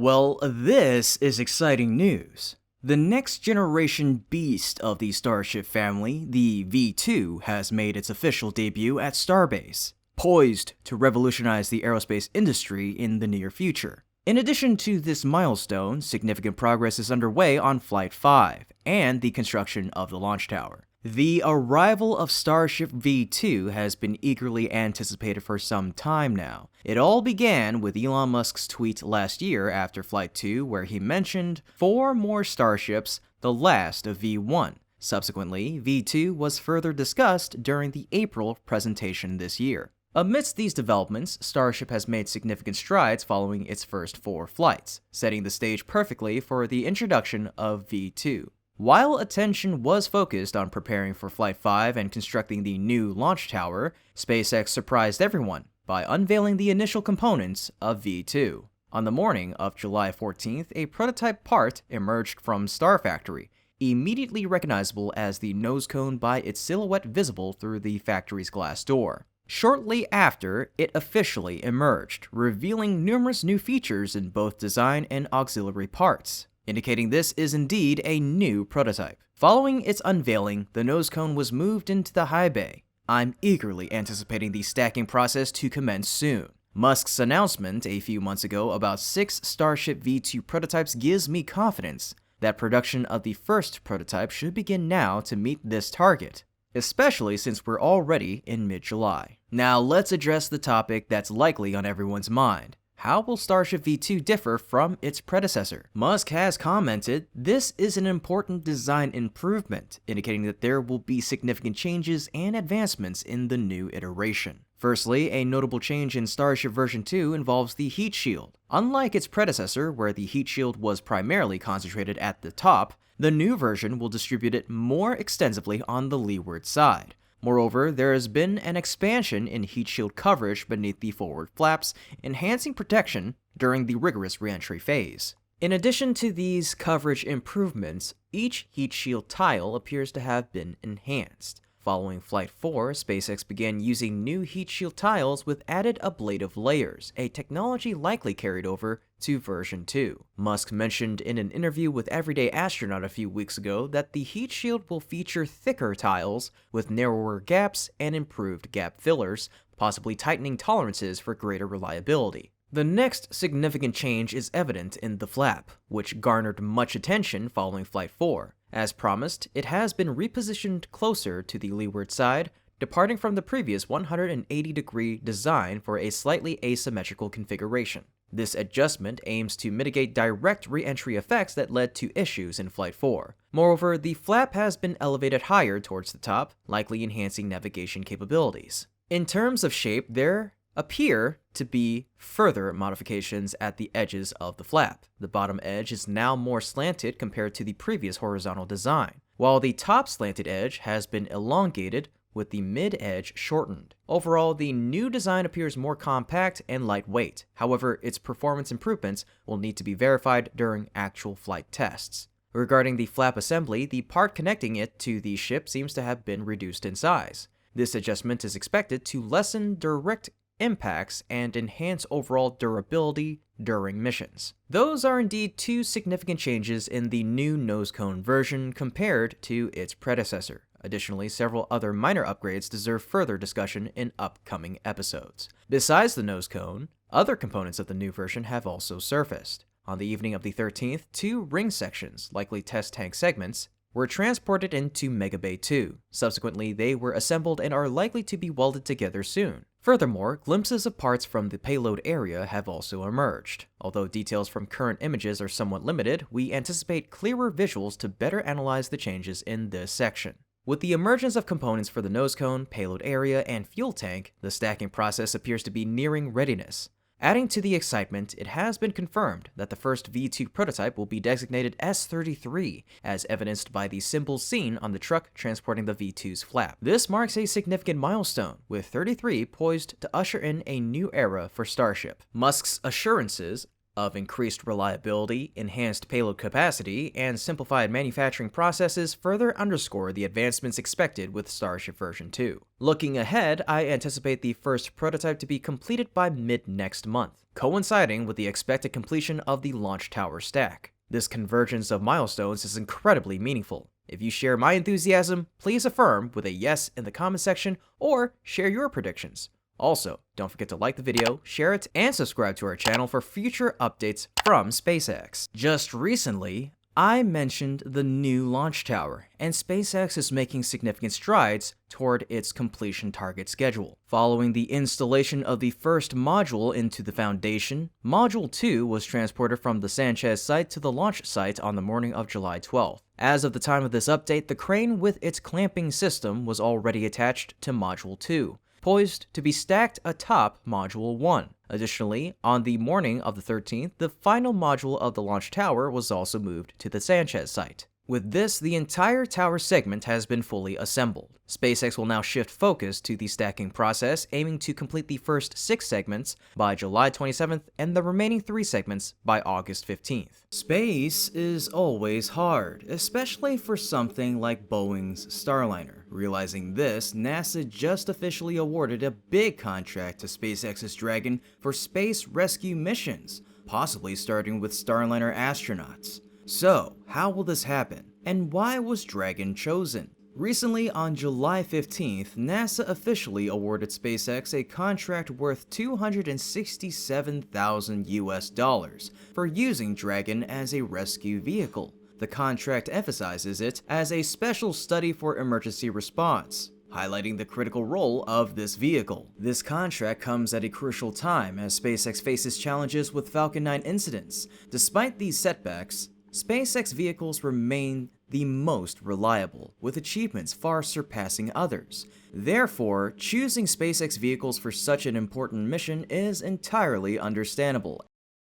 Well, this is exciting news. The next generation beast of the Starship family, the V2, has made its official debut at Starbase, poised to revolutionize the aerospace industry in the near future. In addition to this milestone, significant progress is underway on Flight 5 and the construction of the launch tower. The arrival of Starship V2 has been eagerly anticipated for some time now. It all began with Elon Musk's tweet last year after Flight 2 where he mentioned 4 more Starships, the last of V1. Subsequently, V2 was further discussed during the April presentation this year. Amidst these developments, Starship has made significant strides following its first 4 flights, setting the stage perfectly for the introduction of V2. While attention was focused on preparing for Flight 5 and constructing the new launch tower, SpaceX surprised everyone by unveiling the initial components of V2. On the morning of July 14th, a prototype part emerged from Star Factory, immediately recognizable as the nose cone by its silhouette visible through the factory's glass door. Shortly after, it officially emerged, revealing numerous new features in both design and auxiliary parts, indicating this is indeed a new prototype. Following its unveiling, the nose cone was moved into the high bay. I'm eagerly anticipating the stacking process to commence soon. Musk's announcement a few months ago about 6 Starship V2 prototypes gives me confidence that production of the first prototype should begin now to meet this target, especially since we're already in mid-July. Now let's address the topic that's likely on everyone's mind. How will Starship V2 differ from its predecessor? Musk has commented, "This is an important design improvement," indicating that there will be significant changes and advancements in the new iteration. Firstly, a notable change in Starship version 2 involves the heat shield. Unlike its predecessor, where the heat shield was primarily concentrated at the top, the new version will distribute it more extensively on the leeward side. Moreover, there has been an expansion in heat shield coverage beneath the forward flaps, enhancing protection during the rigorous re-entry phase. In addition to these coverage improvements, each heat shield tile appears to have been enhanced. Following Flight 4, SpaceX began using new heat shield tiles with added ablative layers, a technology likely carried over to version 2. Musk mentioned in an interview with Everyday Astronaut a few weeks ago that the heat shield will feature thicker tiles with narrower gaps and improved gap fillers, possibly tightening tolerances for greater reliability. The next significant change is evident in the flap, which garnered much attention following Flight 4. As promised, it has been repositioned closer to the leeward side, departing from the previous 180-degree design for a slightly asymmetrical configuration. This adjustment aims to mitigate direct re-entry effects that led to issues in Flight 4. Moreover, the flap has been elevated higher towards the top, likely enhancing navigation capabilities. In terms of shape, there appear to be further modifications at the edges of the flap. The bottom edge is now more slanted compared to the previous horizontal design, while the top slanted edge has been elongated with the mid-edge shortened. Overall, the new design appears more compact and lightweight. However, its performance improvements will need to be verified during actual flight tests. Regarding the flap assembly, the part connecting it to the ship seems to have been reduced in size. This adjustment is expected to lessen direct impacts and enhance overall durability during missions. Those are indeed 2 significant changes in the new nose cone version compared to its predecessor. Additionally, several other minor upgrades deserve further discussion in upcoming episodes. Besides the nose cone, other components of the new version have also surfaced. On the evening of the 13th, 2 ring sections, likely test tank segments, were transported into Mega Bay 2. Subsequently, they were assembled and are likely to be welded together soon. Furthermore, glimpses of parts from the payload area have also emerged. Although details from current images are somewhat limited, we anticipate clearer visuals to better analyze the changes in this section. With the emergence of components for the nose cone, payload area, and fuel tank, the stacking process appears to be nearing readiness. Adding to the excitement, it has been confirmed that the first V2 prototype will be designated S33, as evidenced by the symbols seen on the truck transporting the V2's flap. This marks a significant milestone, with 33 poised to usher in a new era for Starship. Musk's assurances of increased reliability, enhanced payload capacity, and simplified manufacturing processes further underscore the advancements expected with Starship version 2. Looking ahead, I anticipate the first prototype to be completed by mid-next month, coinciding with the expected completion of the launch tower stack. This convergence of milestones is incredibly meaningful. If you share my enthusiasm, please affirm with a yes in the comment section or share your predictions. Also, don't forget to like the video, share it, and subscribe to our channel for future updates from SpaceX. Just recently, I mentioned the new launch tower, and SpaceX is making significant strides toward its completion target schedule. Following the installation of the first module into the foundation, Module 2 was transported from the Sanchez site to the launch site on the morning of July 12th. As of the time of this update, the crane with its clamping system was already attached to Module 2, poised to be stacked atop Module 1. Additionally, on the morning of the 13th, the final module of the launch tower was also moved to the Sanchez site. With this, the entire tower segment has been fully assembled. SpaceX will now shift focus to the stacking process, aiming to complete the first 6 segments by July 27th and the remaining 3 segments by August 15th. Space is always hard, especially for something like Boeing's Starliner. Realizing this, NASA just officially awarded a big contract to SpaceX's Dragon for space rescue missions, possibly starting with Starliner astronauts. So, how will this happen? And why was Dragon chosen? Recently, on July 15th, NASA officially awarded SpaceX a contract worth $267,000 for using Dragon as a rescue vehicle. The contract emphasizes it as a special study for emergency response, highlighting the critical role of this vehicle. This contract comes at a crucial time as SpaceX faces challenges with Falcon 9 incidents. Despite these setbacks, SpaceX vehicles remain the most reliable, with achievements far surpassing others. Therefore, choosing SpaceX vehicles for such an important mission is entirely understandable.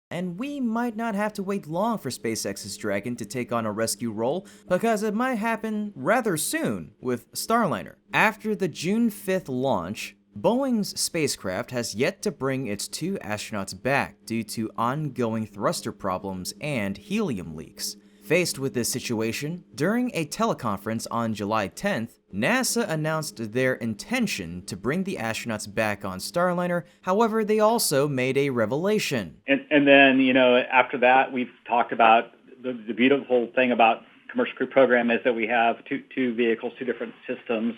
And we might not have to wait long for SpaceX's Dragon to take on a rescue role, because it might happen rather soon with Starliner. After the June 5th launch, Boeing's spacecraft has yet to bring its 2 astronauts back due to ongoing thruster problems and helium leaks. Faced with this situation, during a teleconference on July 10th, NASA announced their intention to bring the astronauts back on Starliner. However, they also made a revelation. And then, after that, we've talked about the beautiful thing about Commercial Crew Program is that we have two vehicles, 2 different systems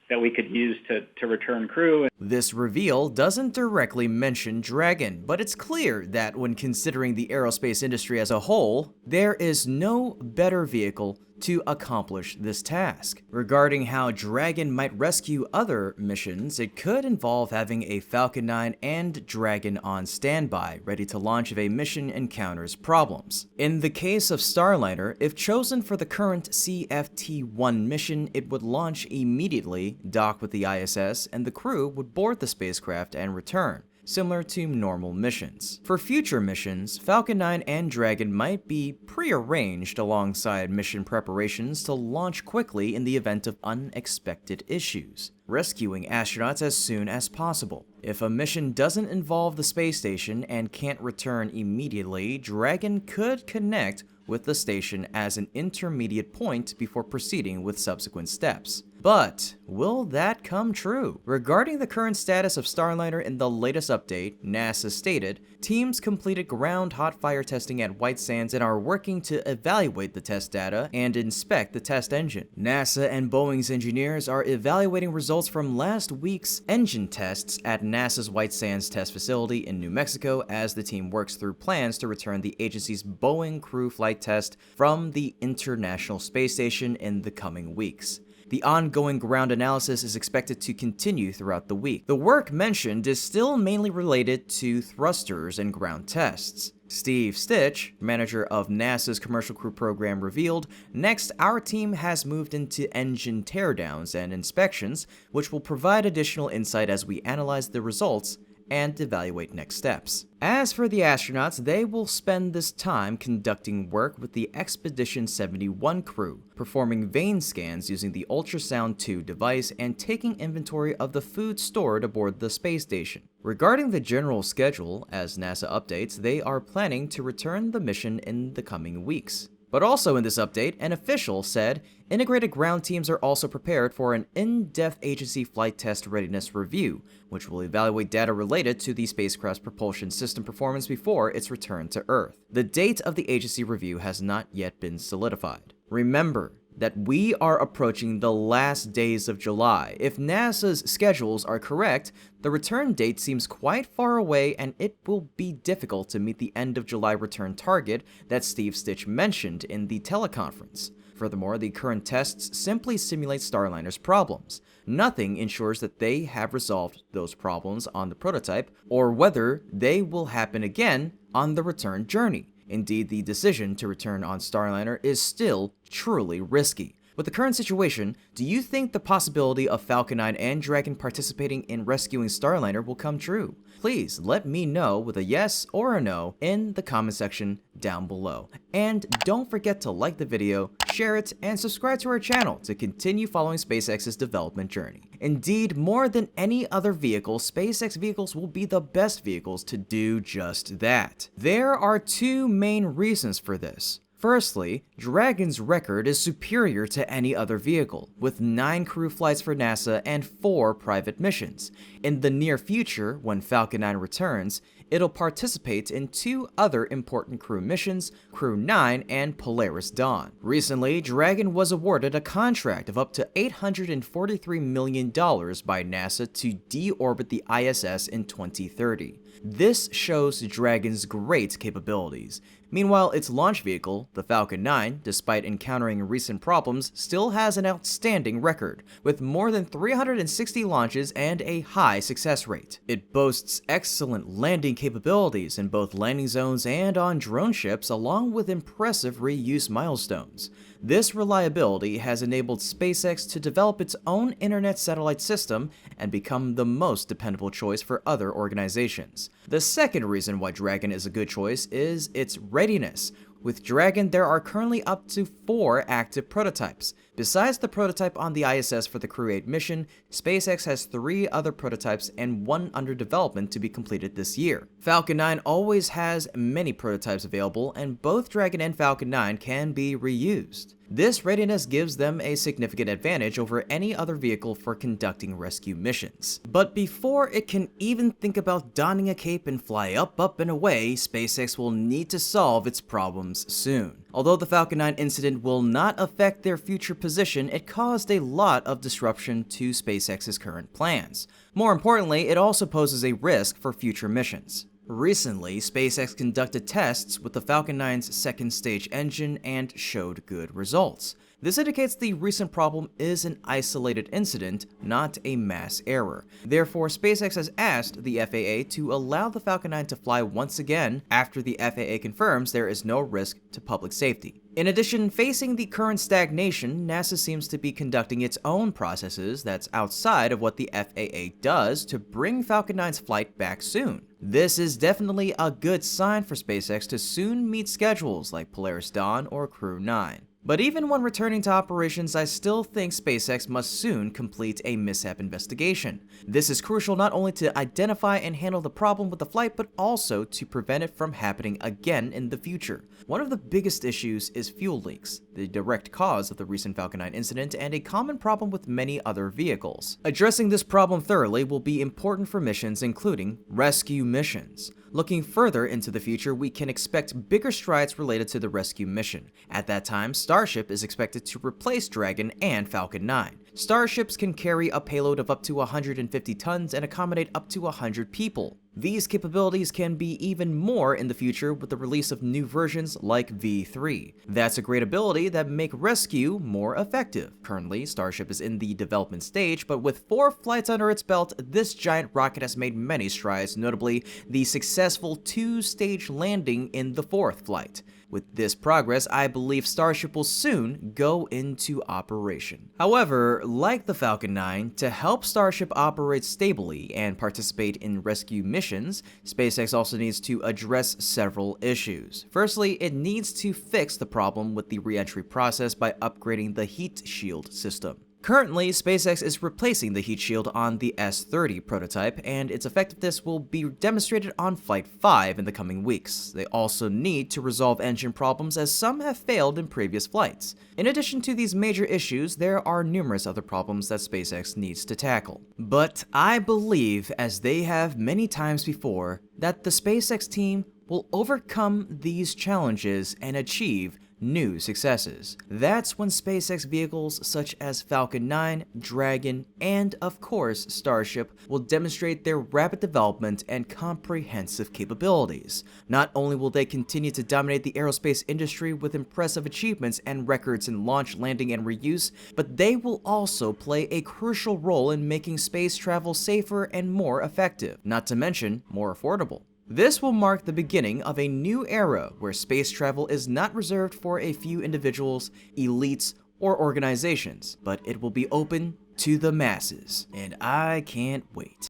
that we could use to return crew. This reveal doesn't directly mention Dragon, but it's clear that when considering the aerospace industry as a whole, there is no better vehicle to accomplish this task. Regarding how Dragon might rescue other missions, it could involve having a Falcon 9 and Dragon on standby, ready to launch if a mission encounters problems. In the case of Starliner, if chosen for the current CFT-1 mission, it would launch immediately, dock with the ISS, and the crew would board the spacecraft and return, similar to normal missions. For future missions, Falcon 9 and Dragon might be pre-arranged alongside mission preparations to launch quickly in the event of unexpected issues, rescuing astronauts as soon as possible. If a mission doesn't involve the space station and can't return immediately, Dragon could connect with the station as an intermediate point before proceeding with subsequent steps. But will that come true? Regarding the current status of Starliner in the latest update, NASA stated, teams completed ground hot fire testing at White Sands and are working to evaluate the test data and inspect the test engine. NASA and Boeing's engineers are evaluating results from last week's engine tests at NASA's White Sands test facility in New Mexico as the team works through plans to return the agency's Boeing crew flight test from the International Space Station in the coming weeks. The ongoing ground analysis is expected to continue throughout the week. The work mentioned is still mainly related to thrusters and ground tests. Steve Stitch, manager of NASA's Commercial Crew Program, revealed, "Next, our team has moved into engine teardowns and inspections, which will provide additional insight as we analyze the results and evaluate next steps. As for the astronauts, they will spend this time conducting work with the Expedition 71 crew, performing vein scans using the Ultrasound 2 device and taking inventory of the food stored aboard the space station. Regarding the general schedule, as NASA updates, they are planning to return the mission in the coming weeks. But also in this update, an official said integrated ground teams are also prepared for an in-depth agency flight test readiness review, which will evaluate data related to the spacecraft's propulsion system performance before its return to Earth. The date of the agency review has not yet been solidified. Remember that we are approaching the last days of July. If NASA's schedules are correct, the return date seems quite far away and it will be difficult to meet the end of July return target that Steve Stitch mentioned in the teleconference. Furthermore, the current tests simply simulate Starliner's problems. Nothing ensures that they have resolved those problems on the prototype or whether they will happen again on the return journey. Indeed, the decision to return on Starliner is still truly risky. With the current situation, do you think the possibility of Falcon 9 and Dragon participating in rescuing Starliner will come true? Please let me know with a yes or a no in the comment section down below. And don't forget to like the video, share it, and subscribe to our channel to continue following SpaceX's development journey. Indeed, more than any other vehicle, SpaceX vehicles will be the best vehicles to do just that. There are two main reasons for this. Firstly, Dragon's record is superior to any other vehicle, with 9 crew flights for NASA and 4 private missions. In the near future, when Falcon 9 returns, it'll participate in 2 other important crew missions, Crew 9 and Polaris Dawn. Recently, Dragon was awarded a contract of up to $843 million by NASA to deorbit the ISS in 2030. This shows Dragon's great capabilities. Meanwhile, its launch vehicle, the Falcon 9, despite encountering recent problems, still has an outstanding record, with more than 360 launches and a high success rate. It boasts excellent landing capabilities in both landing zones and on drone ships, along with impressive reuse milestones. This reliability has enabled SpaceX to develop its own internet satellite system and become the most dependable choice for other organizations. The second reason why Dragon is a good choice is its readiness. With Dragon, there are currently up to 4 active prototypes. Besides the prototype on the ISS for the Crew 8 mission, SpaceX has 3 other prototypes and 1 under development to be completed this year. Falcon 9 always has many prototypes available, and both Dragon and Falcon 9 can be reused. This readiness gives them a significant advantage over any other vehicle for conducting rescue missions. But before it can even think about donning a cape and fly up and away, SpaceX will need to solve its problems soon. Although the Falcon 9 incident will not affect their future position, it caused a lot of disruption to SpaceX's current plans. More importantly, it also poses a risk for future missions. Recently, SpaceX conducted tests with the Falcon 9's second stage engine and showed good results. This indicates the recent problem is an isolated incident, not a mass error. Therefore, SpaceX has asked the FAA to allow the Falcon 9 to fly once again after the FAA confirms there is no risk to public safety. In addition, facing the current stagnation, NASA seems to be conducting its own processes that's outside of what the FAA does to bring Falcon 9's flight back soon. This is definitely a good sign for SpaceX to soon meet schedules like Polaris Dawn or Crew 9. But even when returning to operations, I still think SpaceX must soon complete a mishap investigation. This is crucial not only to identify and handle the problem with the flight, but also to prevent it from happening again in the future. One of the biggest issues is fuel leaks, the direct cause of the recent Falcon 9 incident and a common problem with many other vehicles. Addressing this problem thoroughly will be important for missions including rescue missions. Looking further into the future, we can expect bigger strides related to the rescue mission. At that time, Starship is expected to replace Dragon and Falcon 9. Starships can carry a payload of up to 150 tons and accommodate up to 100 people. These capabilities can be even more in the future with the release of new versions like V3. That's a great ability that make rescue more effective. Currently, Starship is in the development stage, but with 4 flights under its belt, this giant rocket has made many strides, notably the successful 2-stage landing in the 4th flight. With this progress, I believe Starship will soon go into operation. However, like the Falcon 9, to help Starship operate stably and participate in rescue missions, SpaceX also needs to address several issues. Firstly, it needs to fix the problem with the re-entry process by upgrading the heat shield system. Currently, SpaceX is replacing the heat shield on the S-30 prototype, and its effectiveness will be demonstrated on Flight 5 in the coming weeks. They also need to resolve engine problems, as some have failed in previous flights. In addition to these major issues, there are numerous other problems that SpaceX needs to tackle. But I believe, as they have many times before, that the SpaceX team will overcome these challenges and achieve new successes. That's when SpaceX vehicles such as Falcon 9, Dragon, and of course Starship will demonstrate their rapid development and comprehensive capabilities. Not only will they continue to dominate the aerospace industry with impressive achievements and records in launch, landing, and reuse, but they will also play a crucial role in making space travel safer and more effective, not to mention more affordable. This will mark the beginning of a new era where space travel is not reserved for a few individuals, elites, or organizations, but it will be open to the masses, and I can't wait.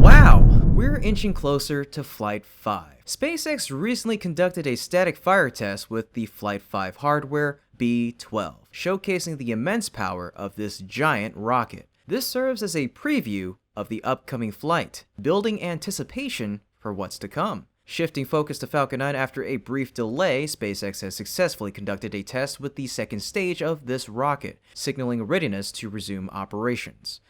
Wow, we're inching closer to Flight 5. SpaceX recently conducted a static fire test with the Flight 5 hardware B12, showcasing the immense power of this giant rocket. This serves as a preview of the upcoming flight, building anticipation for what's to come. Shifting focus to Falcon 9 after a brief delay, SpaceX has successfully conducted a test with the 2nd stage of this rocket, signaling readiness to resume operations.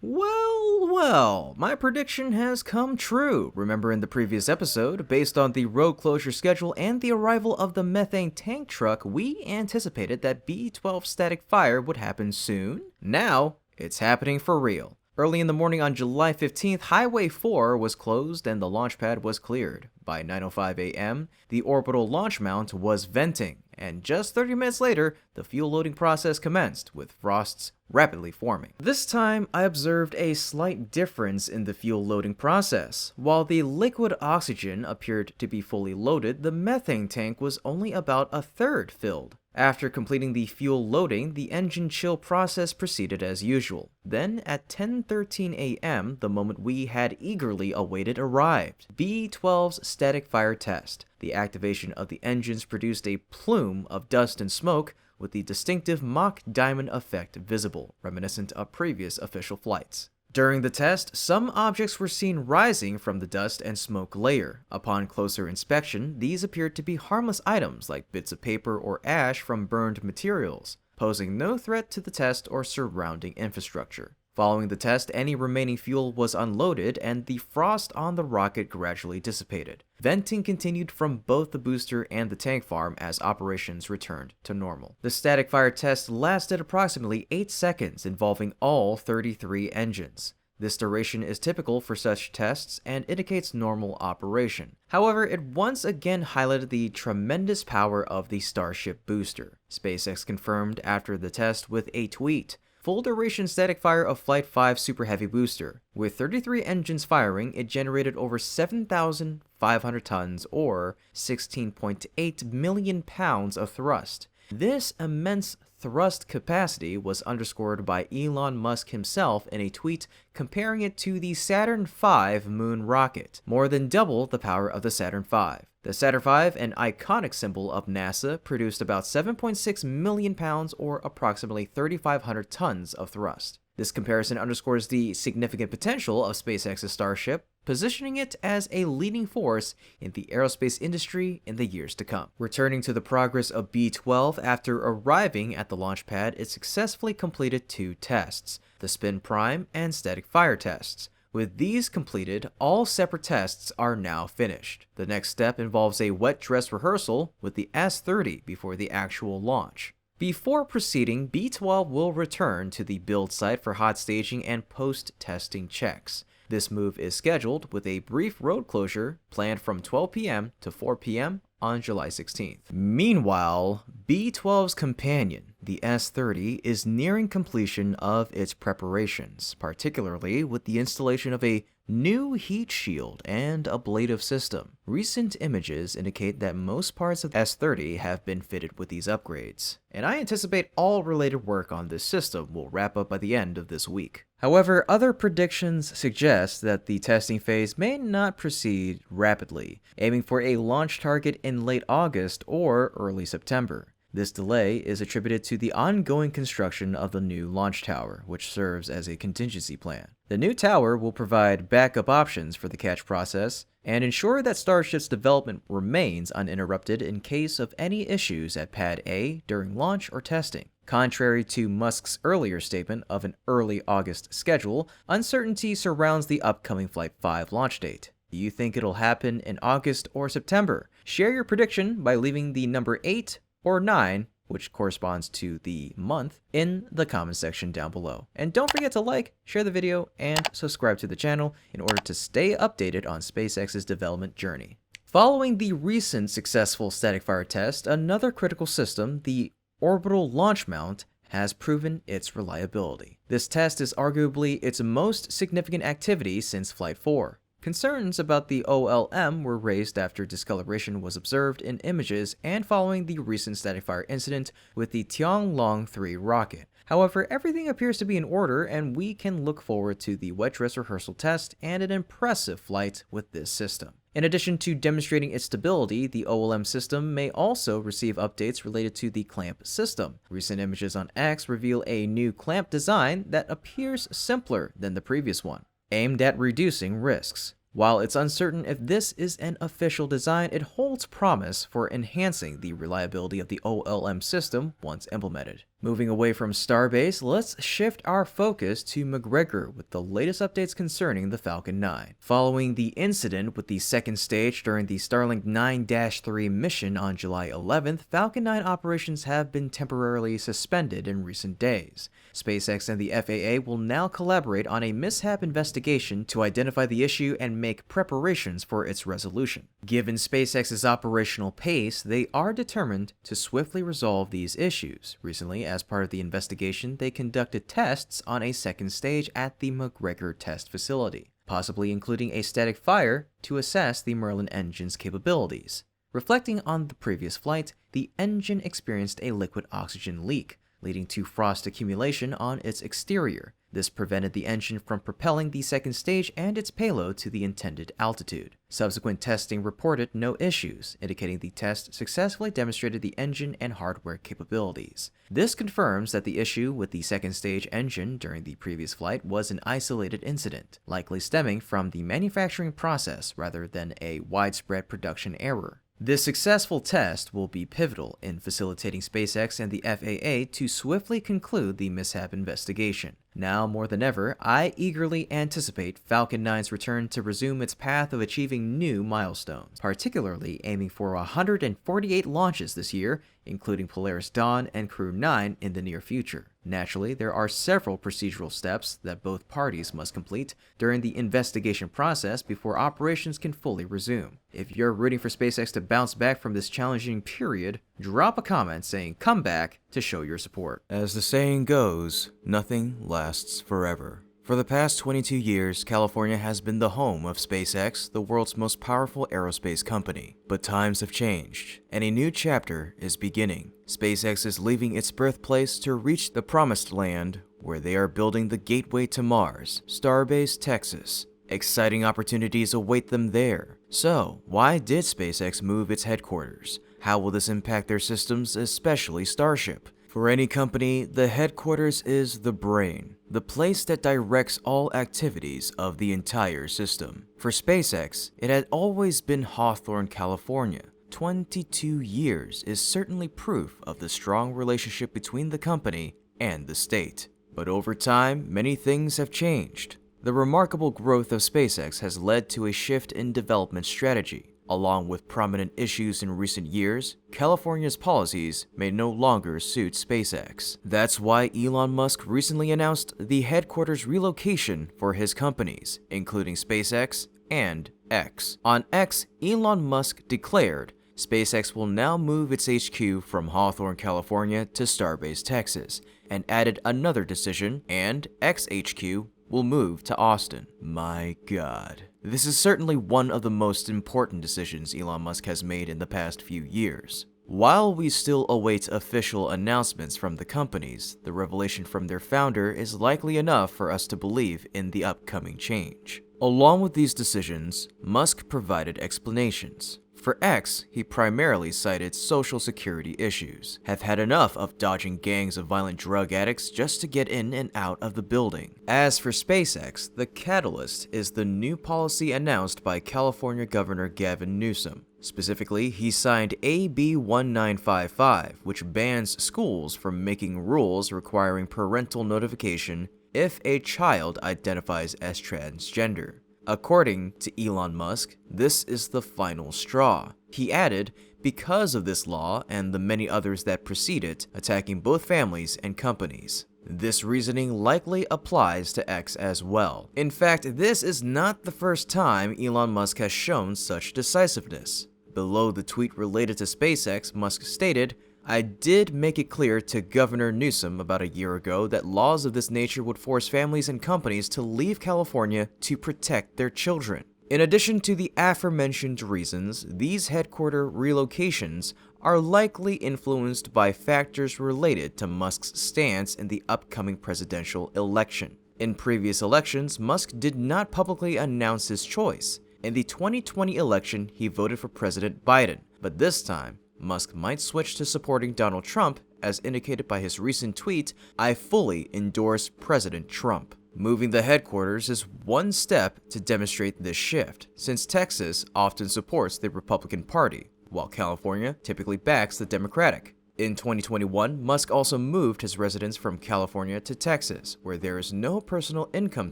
Well, my prediction has come true. Remember in the previous episode, based on the road closure schedule and the arrival of the methane tank truck, we anticipated that B12 static fire would happen soon. Now, it's happening for real. Early in the morning on July 15th, Highway 4 was closed and the launch pad was cleared. By 9:05 a.m., the orbital launch mount was venting, and just 30 minutes later, the fuel loading process commenced, with frosts rapidly forming. This time, I observed a slight difference in the fuel loading process. While the liquid oxygen appeared to be fully loaded, the methane tank was only about a third filled. After completing the fuel loading, the engine chill process proceeded as usual. Then, at 10:13 a.m., the moment we had eagerly awaited arrived. B12's static fire test. The activation of the engines produced a plume of dust and smoke, with the distinctive Mach diamond effect visible, reminiscent of previous official flights. During the test, some objects were seen rising from the dust and smoke layer. Upon closer inspection, these appeared to be harmless items like bits of paper or ash from burned materials, posing no threat to the test or surrounding infrastructure. Following the test, any remaining fuel was unloaded and the frost on the rocket gradually dissipated. Venting continued from both the booster and the tank farm as operations returned to normal. The static fire test lasted approximately 8 seconds, involving all 33 engines. This duration is typical for such tests and indicates normal operation. However, it once again highlighted the tremendous power of the Starship booster. SpaceX confirmed after the test with a tweet: "Full duration static fire of Flight 5 Super Heavy booster. With 33 engines firing, it generated over 7,500 tons or 16.8 million pounds of thrust. This immense thrust capacity was underscored by Elon Musk himself in a tweet comparing it to the Saturn V moon rocket, more than double the power of the Saturn V. The Saturn V, an iconic symbol of NASA, produced about 7.6 million pounds or approximately 3,500 tons of thrust. This comparison underscores the significant potential of SpaceX's Starship, positioning it as a leading force in the aerospace industry in the years to come. Returning to the progress of B12, after arriving at the launch pad, it successfully completed 2 tests, the spin prime and static fire tests. With these completed, all separate tests are now finished. The next step involves a wet dress rehearsal with the S-30 before the actual launch. Before proceeding, B-12 will return to the build site for hot staging and post-testing checks. This move is scheduled with a brief road closure planned from 12 p.m. to 4 p.m. on July 16th. Meanwhile, B-12's companion, the S-30, is nearing completion of its preparations, particularly with the installation of a new heat shield and ablative system. Recent images indicate that most parts of S-30 have been fitted with these upgrades, and I anticipate all related work on this system will wrap up by the end of this week. However, other predictions suggest that the testing phase may not proceed rapidly, aiming for a launch target in late August or early September. This delay is attributed to the ongoing construction of the new launch tower, which serves as a contingency plan. The new tower will provide backup options for the catch process and ensure that Starship's development remains uninterrupted in case of any issues at Pad A during launch or testing. Contrary to Musk's earlier statement of an early August schedule, uncertainty surrounds the upcoming Flight 5 launch date. Do you think it'll happen in August or September? Share your prediction by leaving the number 8 or 9, which corresponds to the month, in the comment section down below. And don't forget to like, share the video, and subscribe to the channel in order to stay updated on SpaceX's development journey. Following the recent successful static fire test, another critical system, the Orbital launch mount, has proven its reliability. This test is arguably its most significant activity since Flight 4. Concerns about the OLM were raised after discoloration was observed in images and following the recent static fire incident with the Tianlong 3 rocket. However, everything appears to be in order, and we can look forward to the wet dress rehearsal test and an impressive flight with this system. In addition to demonstrating its stability, the OLM system may also receive updates related to the clamp system. Recent images on X reveal a new clamp design that appears simpler than the previous one, aimed at reducing risks. While it's uncertain if this is an official design, it holds promise for enhancing the reliability of the OLM system once implemented. Moving away from Starbase, let's shift our focus to McGregor with the latest updates concerning the Falcon 9. Following the incident with the second stage during the Starlink 9-3 mission on July 11th, Falcon 9 operations have been temporarily suspended in recent days. SpaceX and the FAA will now collaborate on a mishap investigation to identify the issue and make preparations for its resolution. Given SpaceX's operational pace, they are determined to swiftly resolve these issues. Recently, as part of the investigation, they conducted tests on a second stage at the McGregor test facility, possibly including a static fire to assess the Merlin engine's capabilities. Reflecting on the previous flight, the engine experienced a liquid oxygen leak, leading to frost accumulation on its exterior. This prevented the engine from propelling the second stage and its payload to the intended altitude. Subsequent testing reported no issues, indicating the test successfully demonstrated the engine and hardware capabilities. This confirms that the issue with the second stage engine during the previous flight was an isolated incident, likely stemming from the manufacturing process rather than a widespread production error. This successful test will be pivotal in facilitating SpaceX and the FAA to swiftly conclude the mishap investigation. Now more than ever, I eagerly anticipate Falcon 9's return to resume its path of achieving new milestones, particularly aiming for 148 launches this year, including Polaris Dawn and Crew 9 in the near future. Naturally, there are several procedural steps that both parties must complete during the investigation process before operations can fully resume. If you're rooting for SpaceX to bounce back from this challenging period, drop a comment saying "come back" to show your support. As the saying goes, nothing lasts forever. For the past 22 years, California has been the home of SpaceX, the world's most powerful aerospace company. But times have changed, and a new chapter is beginning. SpaceX is leaving its birthplace to reach the promised land, where they are building the gateway to Mars, Starbase, Texas. Exciting opportunities await them there. So, why did SpaceX move its headquarters? How will this impact their systems, especially Starship? For any company, the headquarters is the brain, the place that directs all activities of the entire system. For SpaceX, it had always been Hawthorne, California. 22 years is certainly proof of the strong relationship between the company and the state. But over time, many things have changed. The remarkable growth of SpaceX has led to a shift in development strategy. Along with prominent issues in recent years, California's policies may no longer suit SpaceX. That's why Elon Musk recently announced the headquarters relocation for his companies, including SpaceX and X. On X, Elon Musk declared SpaceX will now move its HQ from Hawthorne, California to Starbase, Texas, and added another decision, and X HQ will move to Austin. My God. This is certainly one of the most important decisions Elon Musk has made in the past few years. While we still await official announcements from the companies, the revelation from their founder is likely enough for us to believe in the upcoming change. Along with these decisions, Musk provided explanations. For X, he primarily cited social security issues. Have had enough of dodging gangs of violent drug addicts just to get in and out of the building. As for SpaceX, the catalyst is the new policy announced by California Governor Gavin Newsom. Specifically, he signed AB 1955, which bans schools from making rules requiring parental notification if a child identifies as transgender. According to Elon Musk, this is the final straw. He added, because of this law and the many others that precede it, attacking both families and companies. This reasoning likely applies to X as well. In fact, this is not the first time Elon Musk has shown such decisiveness. Below the tweet related to SpaceX, Musk stated, I did make it clear to Governor Newsom about a year ago that laws of this nature would force families and companies to leave California to protect their children. In addition to the aforementioned reasons, these headquarter relocations are likely influenced by factors related to Musk's stance in the upcoming presidential election. In previous elections, Musk did not publicly announce his choice. In the 2020 election, he voted for President Biden, but this time, Musk might switch to supporting Donald Trump, as indicated by his recent tweet, I fully endorse President Trump. Moving the headquarters is one step to demonstrate this shift, since Texas often supports the Republican Party, while California typically backs the Democratic. In 2021, Musk also moved his residence from California to Texas, where there is no personal income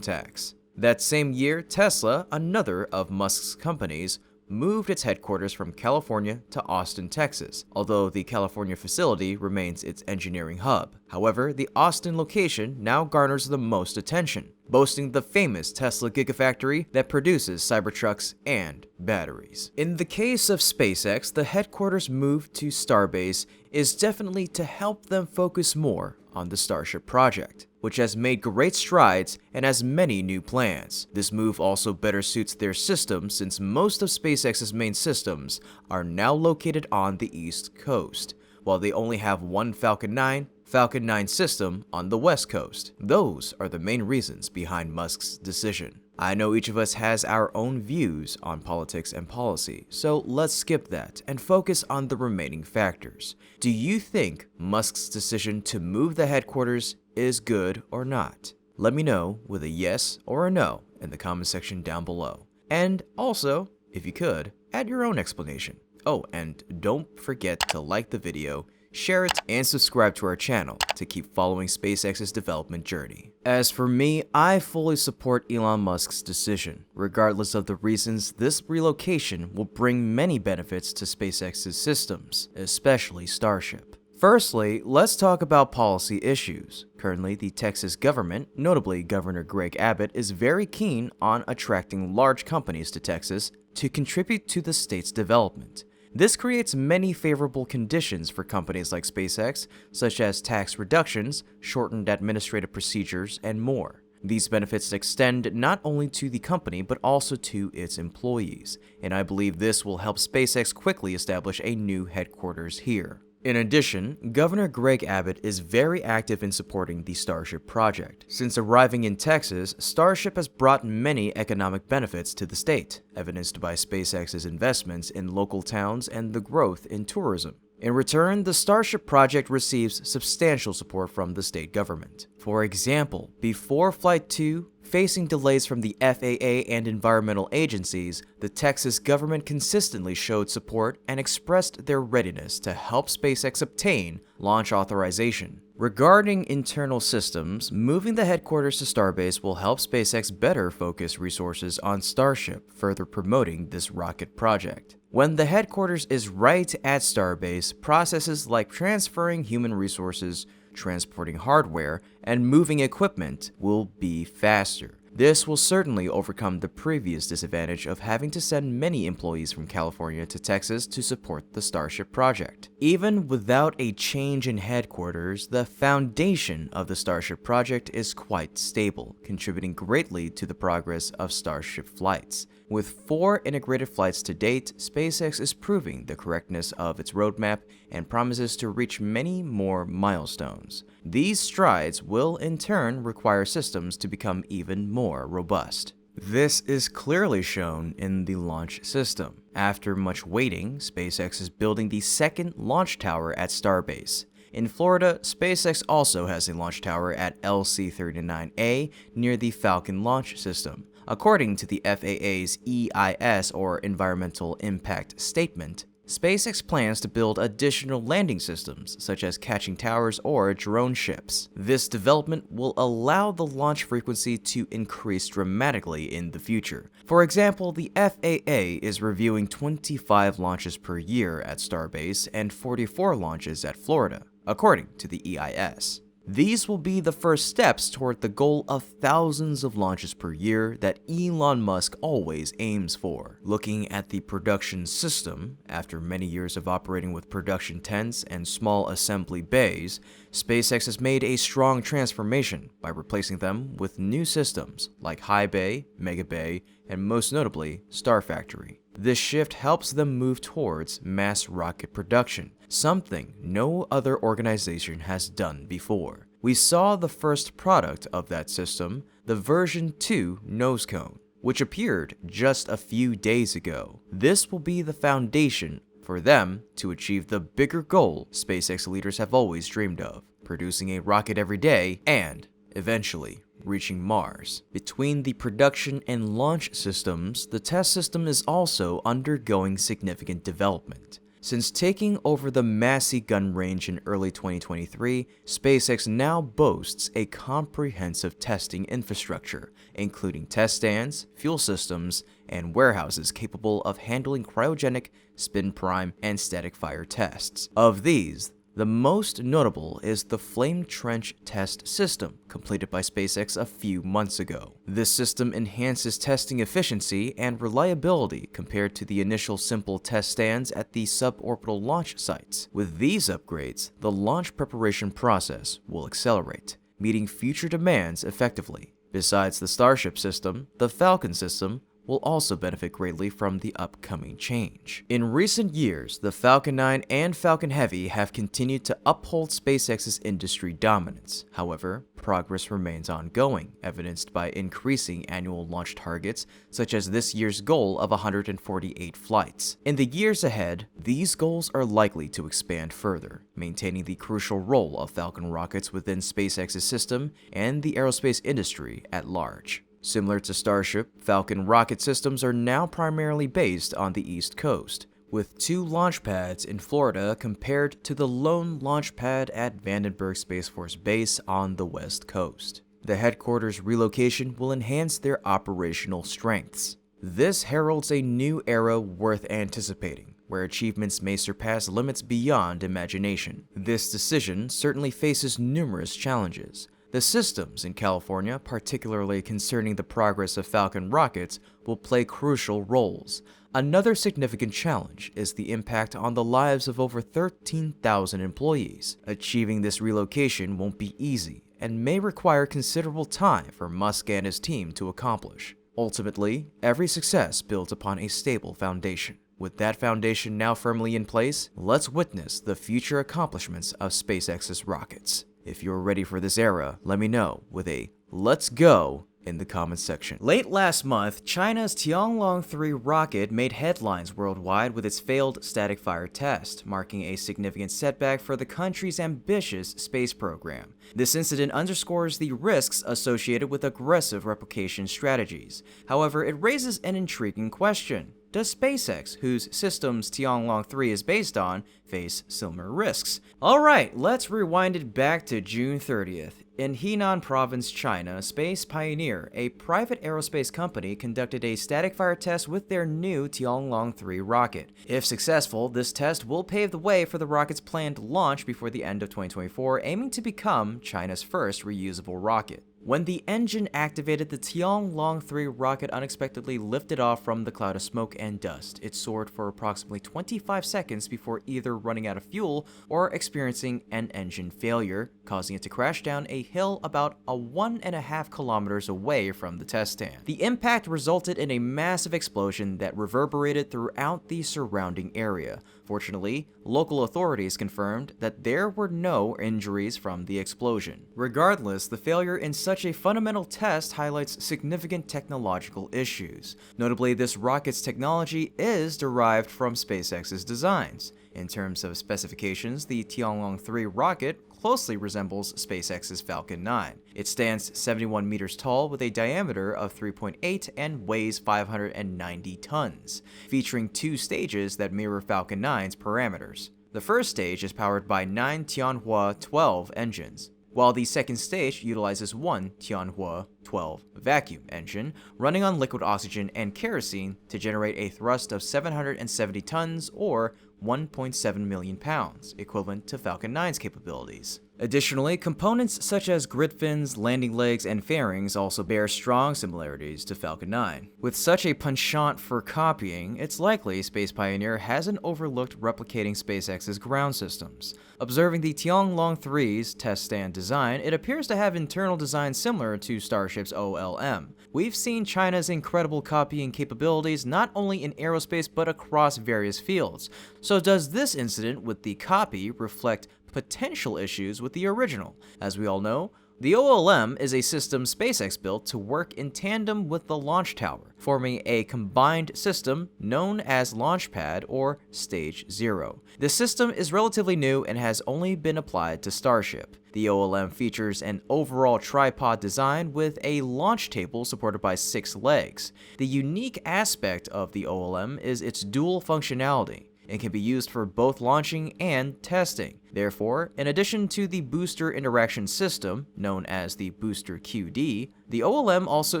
tax. That same year, Tesla, another of Musk's companies, moved its headquarters from California to Austin, Texas, although the California facility remains its engineering hub. However, the Austin location now garners the most attention, boasting the famous Tesla Gigafactory that produces Cybertrucks and batteries. In the case of SpaceX, the headquarters move to Starbase is definitely to help them focus more on the Starship project, which has made great strides and has many new plans. This move also better suits their system since most of SpaceX's main systems are now located on the East Coast, while they only have one Falcon 9 system on the West Coast. Those are the main reasons behind Musk's decision. I know each of us has our own views on politics and policy, so let's skip that and focus on the remaining factors. Do you think Musk's decision to move the headquarters is good or not? Let me know with a yes or a no in the comment section down below. And also, if you could, add your own explanation. Oh, and don't forget to like the video, share it, and subscribe to our channel to keep following SpaceX's development journey. As for me, I fully support Elon Musk's decision. Regardless of the reasons, this relocation will bring many benefits to SpaceX's systems, especially Starship. Firstly, let's talk about policy issues. Currently, the Texas government, notably Governor Greg Abbott, is very keen on attracting large companies to Texas to contribute to the state's development. This creates many favorable conditions for companies like SpaceX, such as tax reductions, shortened administrative procedures, and more. These benefits extend not only to the company but also to its employees, and I believe this will help SpaceX quickly establish a new headquarters here. In addition, Governor Greg Abbott is very active in supporting the Starship project. Since arriving in Texas, Starship has brought many economic benefits to the state, evidenced by SpaceX's investments in local towns and the growth in tourism. In return, the Starship project receives substantial support from the state government. For example, before Flight 2, facing delays from the FAA and environmental agencies, the Texas government consistently showed support and expressed their readiness to help SpaceX obtain launch authorization. Regarding internal systems, moving the headquarters to Starbase will help SpaceX better focus resources on Starship, further promoting this rocket project. When the headquarters is right at Starbase, processes like transferring human resources, transporting hardware, and moving equipment will be faster. This will certainly overcome the previous disadvantage of having to send many employees from California to Texas to support the Starship project. Even without a change in headquarters, the foundation of the Starship project is quite stable, contributing greatly to the progress of Starship flights. With 4 integrated flights to date, SpaceX is proving the correctness of its roadmap and promises to reach many more milestones. These strides will in turn require systems to become even more robust. This is clearly shown in the launch system. After much waiting, SpaceX is building the second launch tower at Starbase. In Florida, SpaceX also has a launch tower at LC-39A near the Falcon launch system. According to the FAA's EIS, or Environmental Impact Statement, SpaceX plans to build additional landing systems, such as catching towers or drone ships. This development will allow the launch frequency to increase dramatically in the future. For example, the FAA is reviewing 25 launches per year at Starbase and 44 launches at Florida, according to the EIS. These will be the first steps toward the goal of thousands of launches per year that Elon Musk always aims for. Looking at the production system, after many years of operating with production tents and small assembly bays, SpaceX has made a strong transformation by replacing them with new systems like High Bay, Mega Bay, and most notably, Star Factory. This shift helps them move towards mass rocket production, something no other organization has done before. We saw the first product of that system, the version 2 nose cone, which appeared just a few days ago. This will be the foundation for them to achieve the bigger goal SpaceX leaders have always dreamed of, producing a rocket every day and, eventually, reaching Mars. Between the production and launch systems, the test system is also undergoing significant development. Since taking over the Massey gun range in early 2023, SpaceX now boasts a comprehensive testing infrastructure, including test stands, fuel systems, and warehouses capable of handling cryogenic, spin prime, and static fire tests. Of these, the most notable is the Flame Trench Test System, completed by SpaceX a few months ago. This system enhances testing efficiency and reliability compared to the initial simple test stands at the suborbital launch sites. With these upgrades, the launch preparation process will accelerate, meeting future demands effectively. Besides the Starship system, the Falcon system will also benefit greatly from the upcoming change. In recent years, the Falcon 9 and Falcon Heavy have continued to uphold SpaceX's industry dominance. However, progress remains ongoing, evidenced by increasing annual launch targets, such as this year's goal of 148 flights. In the years ahead, these goals are likely to expand further, maintaining the crucial role of Falcon rockets within SpaceX's system and the aerospace industry at large. Similar to Starship, Falcon rocket systems are now primarily based on the East Coast, with 2 launch pads in Florida compared to the lone launch pad at Vandenberg Space Force Base on the West Coast. The headquarters relocation will enhance their operational strengths. This heralds a new era worth anticipating, where achievements may surpass limits beyond imagination. This decision certainly faces numerous challenges. The systems in California, particularly concerning the progress of Falcon rockets, will play crucial roles. Another significant challenge is the impact on the lives of over 13,000 employees. Achieving this relocation won't be easy and may require considerable time for Musk and his team to accomplish. Ultimately, every success builds upon a stable foundation. With that foundation now firmly in place, let's witness the future accomplishments of SpaceX's rockets. If you're ready for this era, let me know with a "Let's go" in the comments section. Late last month, China's Tianlong-3 rocket made headlines worldwide with its failed static fire test, marking a significant setback for the country's ambitious space program. This incident underscores the risks associated with aggressive replication strategies. However, it raises an intriguing question. Does SpaceX, whose systems Tianlong-3 is based on, face similar risks? Alright, let's rewind it back to June 30th. In Henan Province, China, Space Pioneer, a private aerospace company, conducted a static fire test with their new Tianlong 3 rocket. If successful, this test will pave the way for the rocket's planned launch before the end of 2024, aiming to become China's first reusable rocket. When the engine activated, the Tianlong 3 rocket unexpectedly lifted off from the cloud of smoke and dust. It soared for approximately 25 seconds before either running out of fuel or experiencing an engine failure, causing it to crash down a hill about 1.5 kilometers away from the test stand. The impact resulted in a massive explosion that reverberated throughout the surrounding area. Fortunately, local authorities confirmed that there were no injuries from the explosion. Regardless, the failure in such a fundamental test highlights significant technological issues. Notably, this rocket's technology is derived from SpaceX's designs. In terms of specifications, the Tianlong 3 rocket closely resembles SpaceX's Falcon 9. It stands 71 meters tall with a diameter of 3.8 and weighs 590 tons, featuring 2 stages that mirror Falcon 9's parameters. The first stage is powered by 9 Tianhua 12 engines, while the second stage utilizes 1 Tianhua 12 vacuum engine running on liquid oxygen and kerosene to generate a thrust of 770 tons or 1.7 million pounds, equivalent to Falcon 9's capabilities. Additionally, components such as grid fins, landing legs, and fairings also bear strong similarities to Falcon 9. With such a penchant for copying, it's likely Space Pioneer hasn't overlooked replicating SpaceX's ground systems. Observing the Tianlong 3's test stand design, it appears to have internal design similar to Starship's OLM. We've seen China's incredible copying capabilities not only in aerospace but across various fields. So does this incident with the copy reflect potential issues with the original? As we all know, the OLM is a system SpaceX built to work in tandem with the launch tower, forming a combined system known as Launchpad or Stage 0. This system is relatively new and has only been applied to Starship. The OLM features an overall tripod design with a launch table supported by 6 legs. The unique aspect of the OLM is its dual functionality. It can be used for both launching and testing. Therefore, in addition to the booster interaction system, known as the Booster QD, the OLM also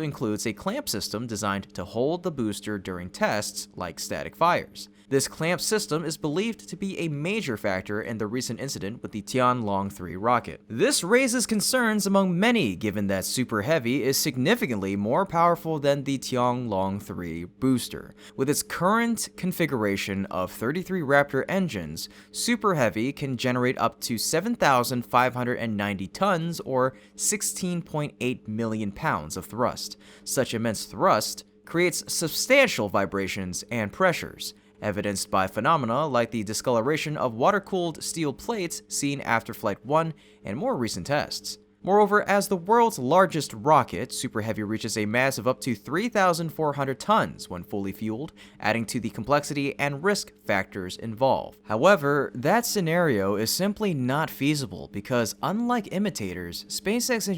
includes a clamp system designed to hold the booster during tests like static fires. This clamp system is believed to be a major factor in the recent incident with the Tianlong 3 rocket. This raises concerns among many given that Super Heavy is significantly more powerful than the Tianlong 3 booster. With its current configuration of 33 Raptor engines, Super Heavy can generate up to 7,590 tons or 16.8 million pounds of thrust. Such immense thrust creates substantial vibrations and pressures, evidenced by phenomena like the discoloration of water-cooled steel plates seen after Flight 1 and more recent tests. Moreover, as the world's largest rocket, Super Heavy reaches a mass of up to 3,400 tons when fully fueled, adding to the complexity and risk factors involved. However, that scenario is simply not feasible because, unlike imitators, SpaceX's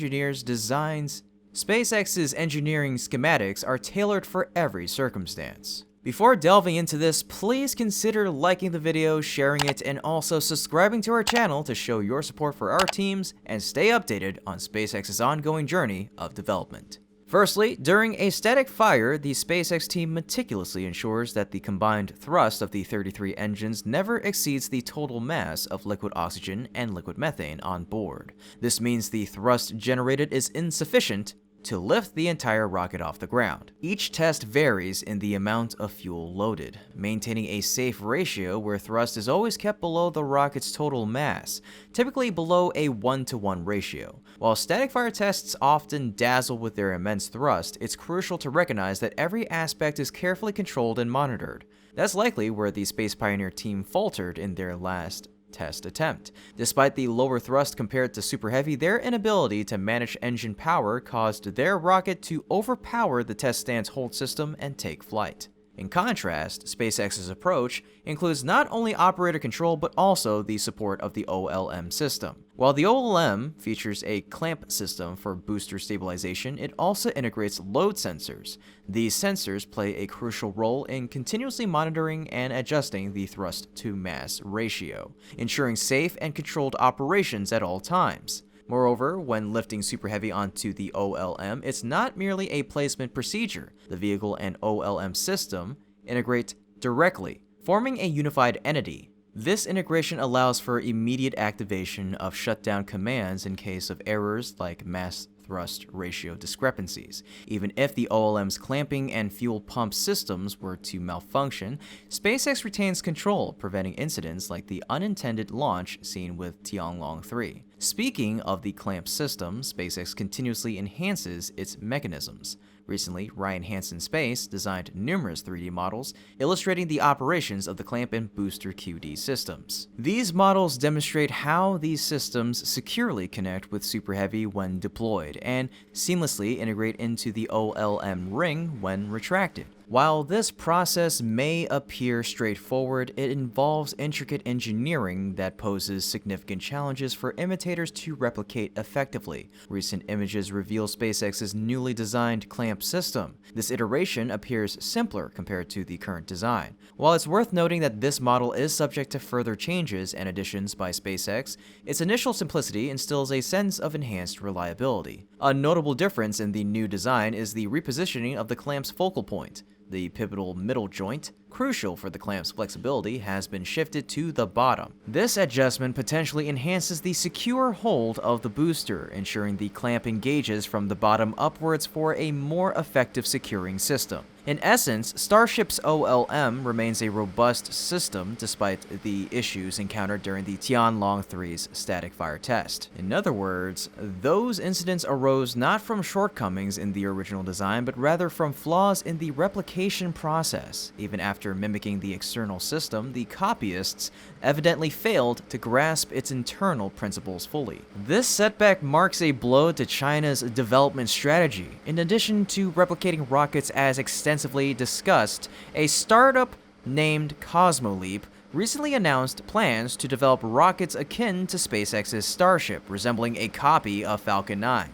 engineering schematics are tailored for every circumstance. Before delving into this, please consider liking the video, sharing it, and also subscribing to our channel to show your support for our teams and stay updated on SpaceX's ongoing journey of development. Firstly, during a static fire, the SpaceX team meticulously ensures that the combined thrust of the 33 engines never exceeds the total mass of liquid oxygen and liquid methane on board. This means the thrust generated is insufficient to lift the entire rocket off the ground. Each test varies in the amount of fuel loaded, maintaining a safe ratio where thrust is always kept below the rocket's total mass, typically below a 1-to-1 ratio. While static fire tests often dazzle with their immense thrust, it's crucial to recognize that every aspect is carefully controlled and monitored. That's likely where the Space Pioneer team faltered in their last test attempt. Despite the lower thrust compared to Super Heavy, their inability to manage engine power caused their rocket to overpower the test stand's hold system and take flight. In contrast, SpaceX's approach includes not only operator control but also the support of the OLM system. While the OLM features a clamp system for booster stabilization, it also integrates load sensors. These sensors play a crucial role in continuously monitoring and adjusting the thrust-to-mass ratio, ensuring safe and controlled operations at all times. Moreover, when lifting Super Heavy onto the OLM, it's not merely a placement procedure. The vehicle and OLM system integrate directly, forming a unified entity. This integration allows for immediate activation of shutdown commands in case of errors like mass thrust ratio discrepancies. Even if the OLM's clamping and fuel pump systems were to malfunction, SpaceX retains control, preventing incidents like the unintended launch seen with Tianlong 3. Speaking of the clamp system, SpaceX continuously enhances its mechanisms. Recently, Ryan Hansen Space designed numerous 3D models illustrating the operations of the clamp and booster QD systems. These models demonstrate how these systems securely connect with Super Heavy when deployed and seamlessly integrate into the OLM ring when retracted. While this process may appear straightforward, it involves intricate engineering that poses significant challenges for imitators to replicate effectively. Recent images reveal SpaceX's newly designed clamp system. This iteration appears simpler compared to the current design. While it's worth noting that this model is subject to further changes and additions by SpaceX, its initial simplicity instills a sense of enhanced reliability. A notable difference in the new design is the repositioning of the clamp's focal point. The pivotal middle joint, crucial for the clamp's flexibility, has been shifted to the bottom. This adjustment potentially enhances the secure hold of the booster, ensuring the clamp engages from the bottom upwards for a more effective securing system. In essence, Starship's OLM remains a robust system despite the issues encountered during the Tianlong 3's static fire test. In other words, those incidents arose not from shortcomings in the original design, but rather from flaws in the replication process. Even after mimicking the external system, the copyists evidently failed to grasp its internal principles fully. This setback marks a blow to China's development strategy. In addition to replicating rockets as extensively discussed, a startup named Cosmoleap recently announced plans to develop rockets akin to SpaceX's Starship, resembling a copy of Falcon 9.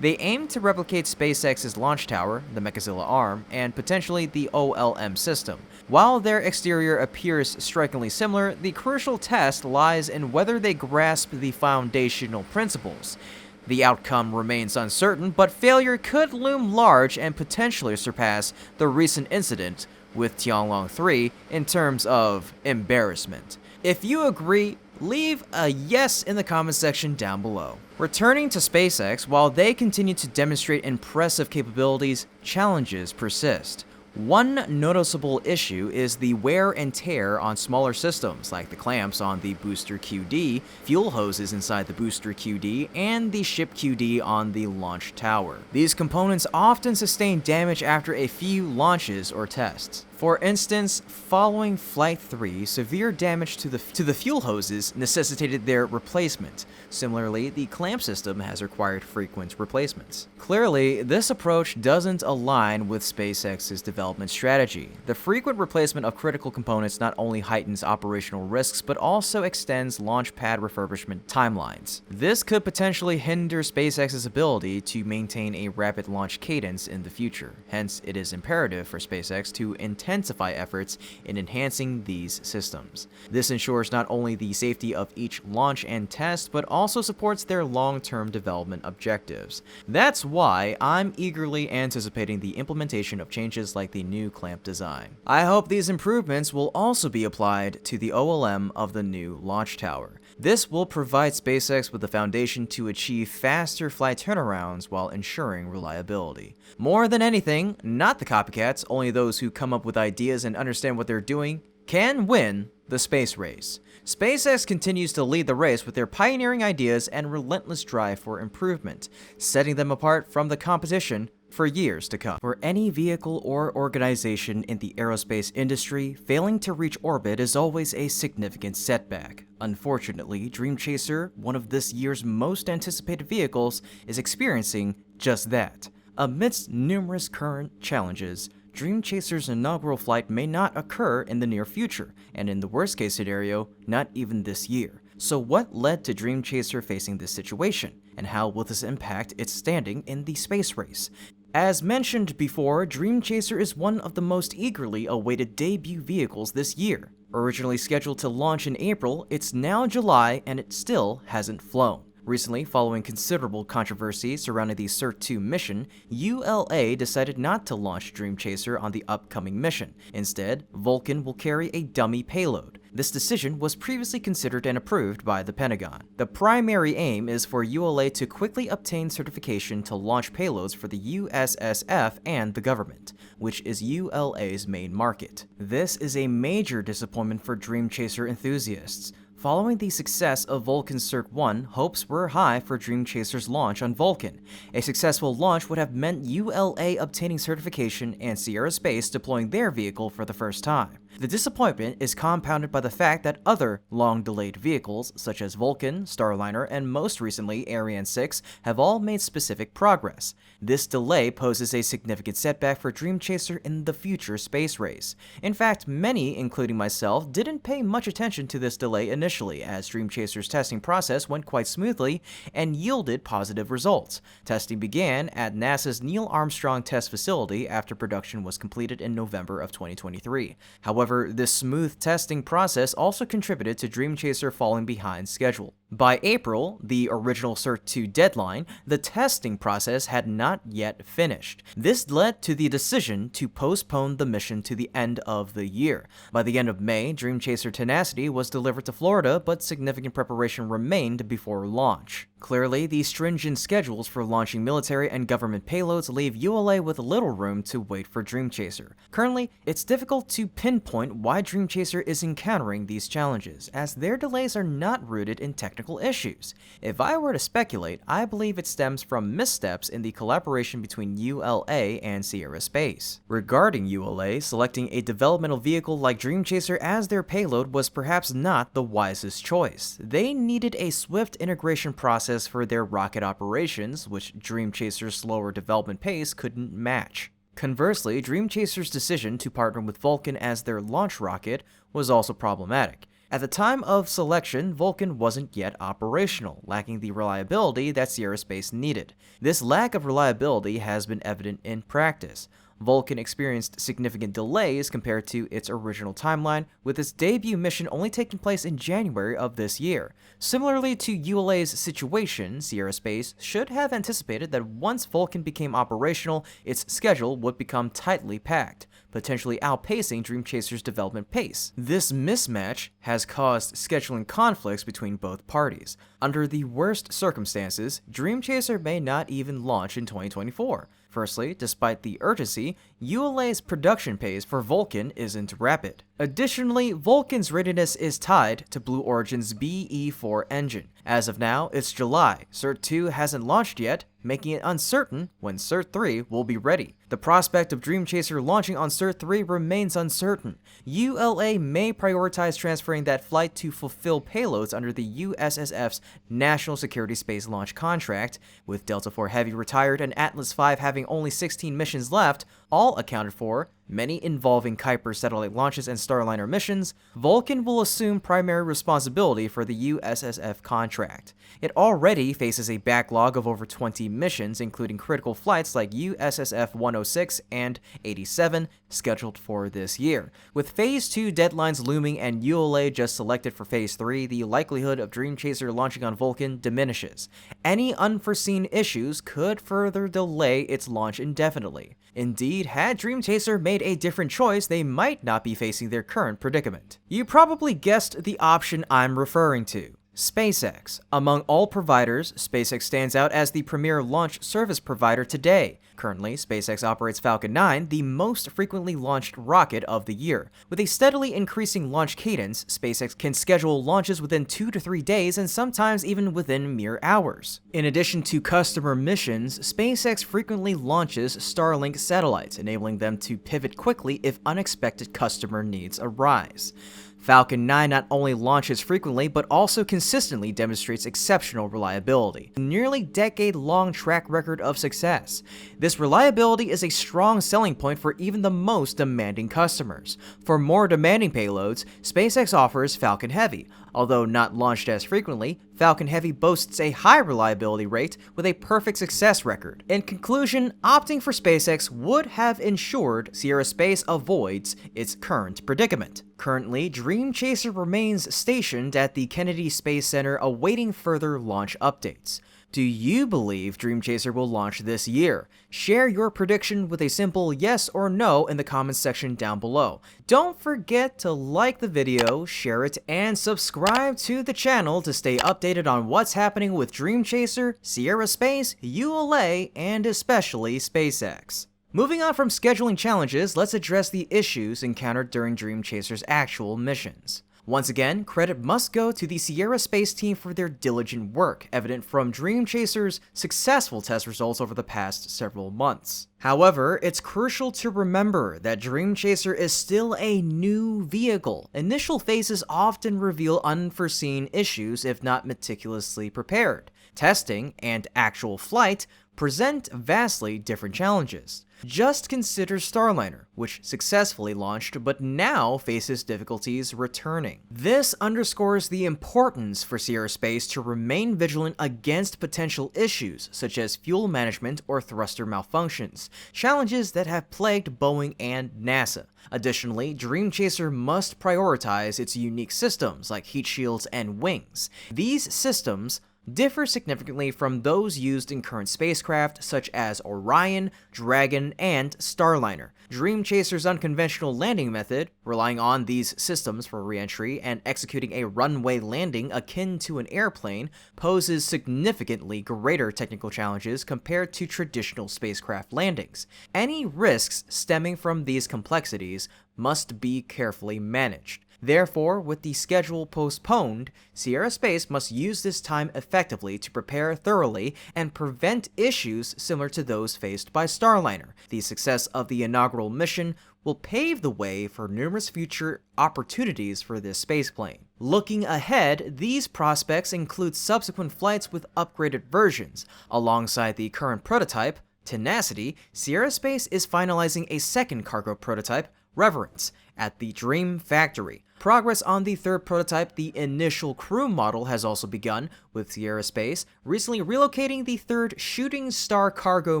They aim to replicate SpaceX's launch tower, the Mechazilla arm, and potentially the OLM system. While their exterior appears strikingly similar, the crucial test lies in whether they grasp the foundational principles. The outcome remains uncertain, but failure could loom large and potentially surpass the recent incident with Tianlong 3 in terms of embarrassment. If you agree, leave a yes in the comment section down below. Returning to SpaceX, while they continue to demonstrate impressive capabilities, challenges persist. One noticeable issue is the wear and tear on smaller systems, like the clamps on the booster QD, fuel hoses inside the booster QD, and the ship QD on the launch tower. These components often sustain damage after a few launches or tests. For instance, following Flight 3, severe damage to the fuel hoses necessitated their replacement. Similarly, the clamp system has required frequent replacements. Clearly, this approach doesn't align with SpaceX's development strategy. The frequent replacement of critical components not only heightens operational risks, but also extends launch pad refurbishment timelines. This could potentially hinder SpaceX's ability to maintain a rapid launch cadence in the future. Hence, it is imperative for SpaceX to intensify efforts in enhancing these systems. This ensures not only the safety of each launch and test, but also supports their long-term development objectives. That's why I'm eagerly anticipating the implementation of changes like the new clamp design. I hope these improvements will also be applied to the OLM of the new launch tower. This will provide SpaceX with the foundation to achieve faster flight turnarounds while ensuring reliability. More than anything, not the copycats, only those who come up with ideas and understand what they're doing, can win the space race. SpaceX continues to lead the race with their pioneering ideas and relentless drive for improvement, setting them apart from the competition for years to come. For any vehicle or organization in the aerospace industry, failing to reach orbit is always a significant setback. Unfortunately, Dreamchaser, one of this year's most anticipated vehicles, is experiencing just that. Amidst numerous current challenges, Dreamchaser's inaugural flight may not occur in the near future, and in the worst-case scenario, not even this year. So what led to Dreamchaser facing this situation, and how will this impact its standing in the space race? As mentioned before, Dreamchaser is one of the most eagerly awaited debut vehicles this year. Originally scheduled to launch in April, it's now July and it still hasn't flown. Recently, following considerable controversy surrounding the CERT-2 mission, ULA decided not to launch Dreamchaser on the upcoming mission. Instead, Vulcan will carry a dummy payload. This decision was previously considered and approved by the Pentagon. The primary aim is for ULA to quickly obtain certification to launch payloads for the USSF and the government, which is ULA's main market. This is a major disappointment for Dreamchaser enthusiasts. Following the success of Vulcan's CERT-1, hopes were high for Dreamchaser's launch on Vulcan. A successful launch would have meant ULA obtaining certification and Sierra Space deploying their vehicle for the first time. The disappointment is compounded by the fact that other long-delayed vehicles, such as Vulcan, Starliner, and most recently Ariane 6, have all made specific progress. This delay poses a significant setback for Dreamchaser in the future space race. In fact, many, including myself, didn't pay much attention to this delay initially, as Dreamchaser's testing process went quite smoothly and yielded positive results. Testing began at NASA's Neil Armstrong Test Facility after production was completed in November of 2023. However, this smooth testing process also contributed to Dreamchaser falling behind schedule. By April, the original CERT-2 deadline, the testing process had not yet finished. This led to the decision to postpone the mission to the end of the year. By the end of May, Dreamchaser Tenacity was delivered to Florida, but significant preparation remained before launch. Clearly, the stringent schedules for launching military and government payloads leave ULA with little room to wait for Dreamchaser. Currently, it's difficult to pinpoint why Dreamchaser is encountering these challenges, as their delays are not rooted in technical issues. If I were to speculate, I believe it stems from missteps in the collaboration between ULA and Sierra Space. Regarding ULA, selecting a developmental vehicle like Dreamchaser as their payload was perhaps not the wisest choice. They needed a swift integration process for their rocket operations, which Dreamchaser's slower development pace couldn't match. Conversely, Dreamchaser's decision to partner with Vulcan as their launch rocket was also problematic. At the time of selection, Vulcan wasn't yet operational, lacking the reliability that Sierra Space needed. This lack of reliability has been evident in practice. Vulcan experienced significant delays compared to its original timeline, with its debut mission only taking place in January of this year. Similarly to ULA's situation, Sierra Space should have anticipated that once Vulcan became operational, its schedule would become tightly packed, potentially outpacing Dreamchaser's development pace. This mismatch has caused scheduling conflicts between both parties. Under the worst circumstances, Dreamchaser may not even launch in 2024. Firstly, despite the urgency, ULA's production pace for Vulcan isn't rapid. Additionally, Vulcan's readiness is tied to Blue Origin's BE-4 engine. As of now, it's July. CERT-2 hasn't launched yet, making it uncertain when CERT-3 will be ready. The prospect of Dreamchaser launching on CERT-3 remains uncertain. ULA may prioritize transferring that flight to fulfill payloads under the USSF's National Security Space Launch Contract. With Delta IV Heavy retired and Atlas V having only 16 missions left, all accounted for, many involving Kuiper satellite launches and Starliner missions, Vulcan will assume primary responsibility for the USSF contract. It already faces a backlog of over 20 missions, including critical flights like USSF 106 and 87, scheduled for this year. With Phase 2 deadlines looming and ULA just selected for Phase 3, the likelihood of Dreamchaser launching on Vulcan diminishes. Any unforeseen issues could further delay its launch indefinitely. Indeed, had Dreamchaser made a different choice, they might not be facing their current predicament. You probably guessed the option I'm referring to. SpaceX. Among all providers, SpaceX stands out as the premier launch service provider today. Currently, SpaceX operates Falcon 9, the most frequently launched rocket of the year. With a steadily increasing launch cadence, SpaceX can schedule launches within 2 to 3 days and sometimes even within mere hours. In addition to customer missions, SpaceX frequently launches Starlink satellites, enabling them to pivot quickly if unexpected customer needs arise. Falcon 9 not only launches frequently, but also consistently demonstrates exceptional reliability, a nearly decade-long track record of success. This reliability is a strong selling point for even the most demanding customers. For more demanding payloads, SpaceX offers Falcon Heavy. Although not launched as frequently, Falcon Heavy boasts a high reliability rate with a perfect success record. In conclusion, opting for SpaceX would have ensured Sierra Space avoids its current predicament. Currently, Dreamchaser remains stationed at the Kennedy Space Center awaiting further launch updates. Do you believe Dreamchaser will launch this year? Share your prediction with a simple yes or no in the comments section down below. Don't forget to like the video, share it, and subscribe to the channel to stay updated on what's happening with Dreamchaser, Sierra Space, ULA, and especially SpaceX. Moving on from scheduling challenges, let's address the issues encountered during Dreamchaser's actual missions. Once again, credit must go to the Sierra Space team for their diligent work, evident from Dreamchaser's successful test results over the past several months. However, it's crucial to remember that Dreamchaser is still a new vehicle. Initial phases often reveal unforeseen issues if not meticulously prepared. Testing and actual flight present vastly different challenges. Just consider Starliner, which successfully launched but now faces difficulties returning. This underscores the importance for Sierra Space to remain vigilant against potential issues such as fuel management or thruster malfunctions, challenges that have plagued Boeing and NASA. Additionally, Dreamchaser must prioritize its unique systems like heat shields and wings. These systems differ significantly from those used in current spacecraft such as Orion, Dragon, and Starliner. Dreamchaser's unconventional landing method, relying on these systems for re-entry and executing a runway landing akin to an airplane, poses significantly greater technical challenges compared to traditional spacecraft landings. Any risks stemming from these complexities must be carefully managed. Therefore, with the schedule postponed, Sierra Space must use this time effectively to prepare thoroughly and prevent issues similar to those faced by Starliner. The success of the inaugural mission will pave the way for numerous future opportunities for this spaceplane. Looking ahead, these prospects include subsequent flights with upgraded versions. Alongside the current prototype, Tenacity, Sierra Space is finalizing a second cargo prototype, Reverence, at the Dream Factory. Progress on the third prototype, the initial crew model, has also begun, with Sierra Space recently relocating the third Shooting Star cargo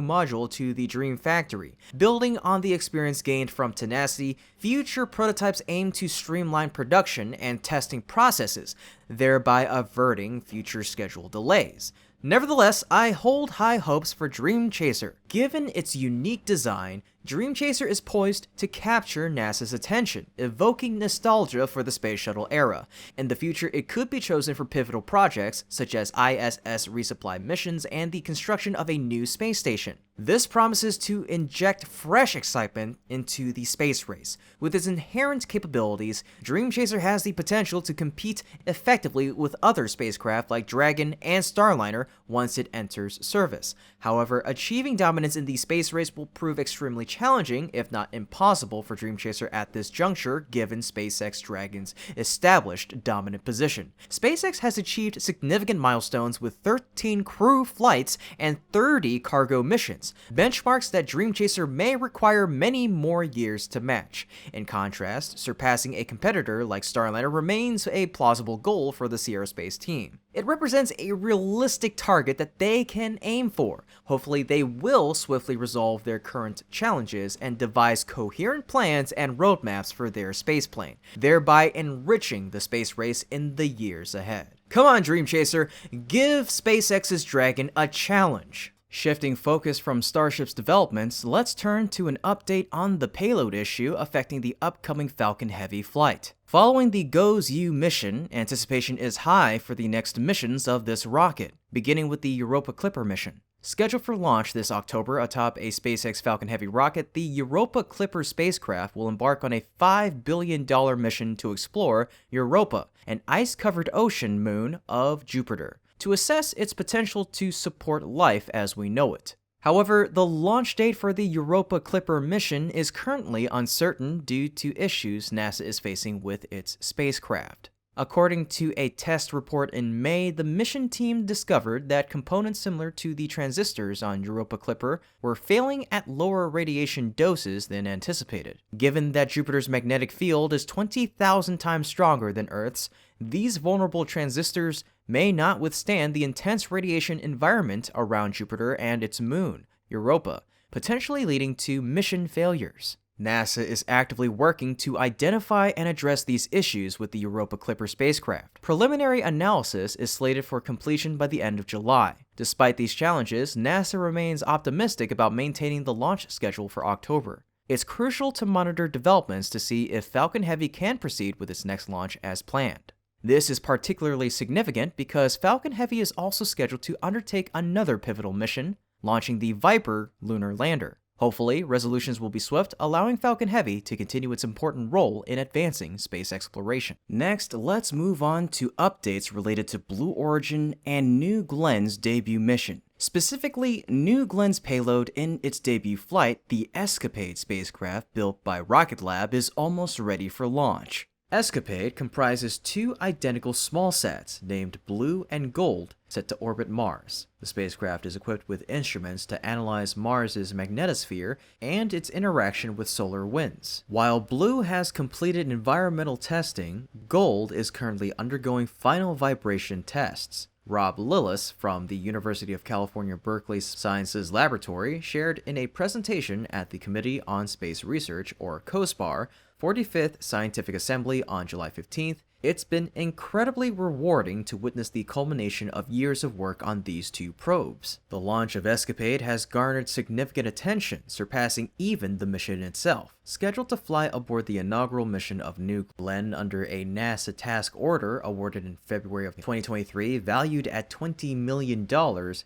module to the Dream Factory. Building on the experience gained from Tenacity, future prototypes aim to streamline production and testing processes, thereby averting future schedule delays. Nevertheless, I hold high hopes for Dreamchaser. Given its unique design, Dreamchaser is poised to capture NASA's attention, evoking nostalgia for the space shuttle era. In the future, it could be chosen for pivotal projects such as ISS resupply missions and the construction of a new space station. This promises to inject fresh excitement into the space race. With its inherent capabilities, Dreamchaser has the potential to compete effectively with other spacecraft like Dragon and Starliner once it enters service. However, achieving dominance in the space race will prove extremely challenging, if not impossible, for Dreamchaser at this juncture, given SpaceX Dragon's established dominant position. SpaceX has achieved significant milestones with 13 crew flights and 30 cargo missions, benchmarks that Dreamchaser may require many more years to match. In contrast, surpassing a competitor like Starliner remains a plausible goal for the Sierra Space team. It represents a realistic target that they can aim for. Hopefully, they will swiftly resolve their current challenges and devise coherent plans and roadmaps for their spaceplane, thereby enriching the space race in the years ahead. Come on, Dreamchaser, give SpaceX's Dragon a challenge. Shifting focus from Starship's developments, let's turn to an update on the payload issue affecting the upcoming Falcon Heavy flight. Following the GOES-U mission, anticipation is high for the next missions of this rocket, beginning with the Europa Clipper mission. Scheduled for launch this October atop a SpaceX Falcon Heavy rocket, the Europa Clipper spacecraft will embark on a $5 billion mission to explore Europa, an ice-covered ocean moon of Jupiter, to assess its potential to support life as we know it. However, the launch date for the Europa Clipper mission is currently uncertain due to issues NASA is facing with its spacecraft. According to a test report in May, the mission team discovered that components similar to the transistors on Europa Clipper were failing at lower radiation doses than anticipated. Given that Jupiter's magnetic field is 20,000 times stronger than Earth's, these vulnerable transistors may not withstand the intense radiation environment around Jupiter and its moon, Europa, potentially leading to mission failures. NASA is actively working to identify and address these issues with the Europa Clipper spacecraft. Preliminary analysis is slated for completion by the end of July. Despite these challenges, NASA remains optimistic about maintaining the launch schedule for October. It's crucial to monitor developments to see if Falcon Heavy can proceed with its next launch as planned. This is particularly significant because Falcon Heavy is also scheduled to undertake another pivotal mission, launching the Viper lunar lander. Hopefully, resolutions will be swift, allowing Falcon Heavy to continue its important role in advancing space exploration. Next, let's move on to updates related to Blue Origin and New Glenn's debut mission. Specifically, New Glenn's payload in its debut flight, the Escapade spacecraft built by Rocket Lab, is almost ready for launch. Escapade comprises two identical small sats, named Blue and Gold, set to orbit Mars. The spacecraft is equipped with instruments to analyze Mars's magnetosphere and its interaction with solar winds. While Blue has completed environmental testing, Gold is currently undergoing final vibration tests. Rob Lillis from the University of California, Berkeley Sciences Laboratory shared in a presentation at the Committee on Space Research, or COSPAR, 45th Scientific Assembly on July 15th, it's been incredibly rewarding to witness the culmination of years of work on these two probes. The launch of Escapade has garnered significant attention, surpassing even the mission itself. Scheduled to fly aboard the inaugural mission of New Glenn under a NASA task order awarded in February of 2023, valued at $20 million,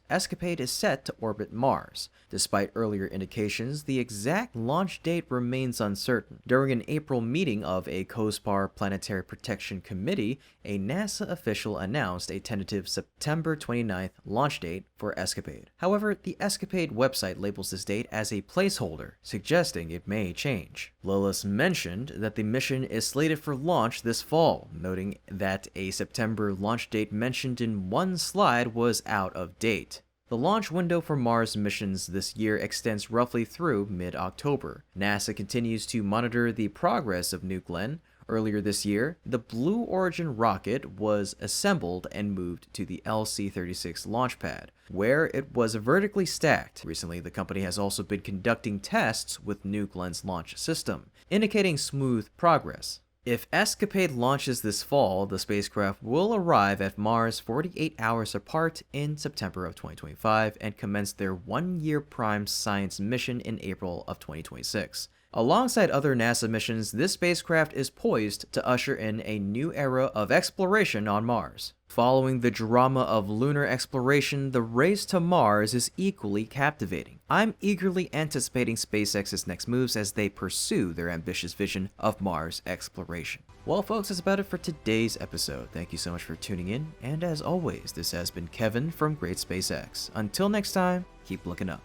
Escapade is set to orbit Mars. Despite earlier indications, the exact launch date remains uncertain. During an April meeting of a COSPAR Planetary Protection Committee, a NASA official announced a tentative September 29th launch date for Escapade. However, the Escapade website labels this date as a placeholder, suggesting it may change. Lillis mentioned that the mission is slated for launch this fall, noting that a September launch date mentioned in one slide was out of date. The launch window for Mars missions this year extends roughly through mid-October. NASA continues to monitor the progress of New Glenn. Earlier this year, the Blue Origin rocket was assembled and moved to the LC-36 launch pad, where it was vertically stacked. Recently, the company has also been conducting tests with New Glenn's launch system, indicating smooth progress. If Escapade launches this fall, the spacecraft will arrive at Mars 48 hours apart in September of 2025 and commence their one-year prime science mission in April of 2026. Alongside other NASA missions, this spacecraft is poised to usher in a new era of exploration on Mars. Following the drama of lunar exploration, the race to Mars is equally captivating. I'm eagerly anticipating SpaceX's next moves as they pursue their ambitious vision of Mars exploration. Well, folks, that's about it for today's episode. Thank you so much for tuning in, and as always, this has been Kevin from Great SpaceX. Until next time, keep looking up.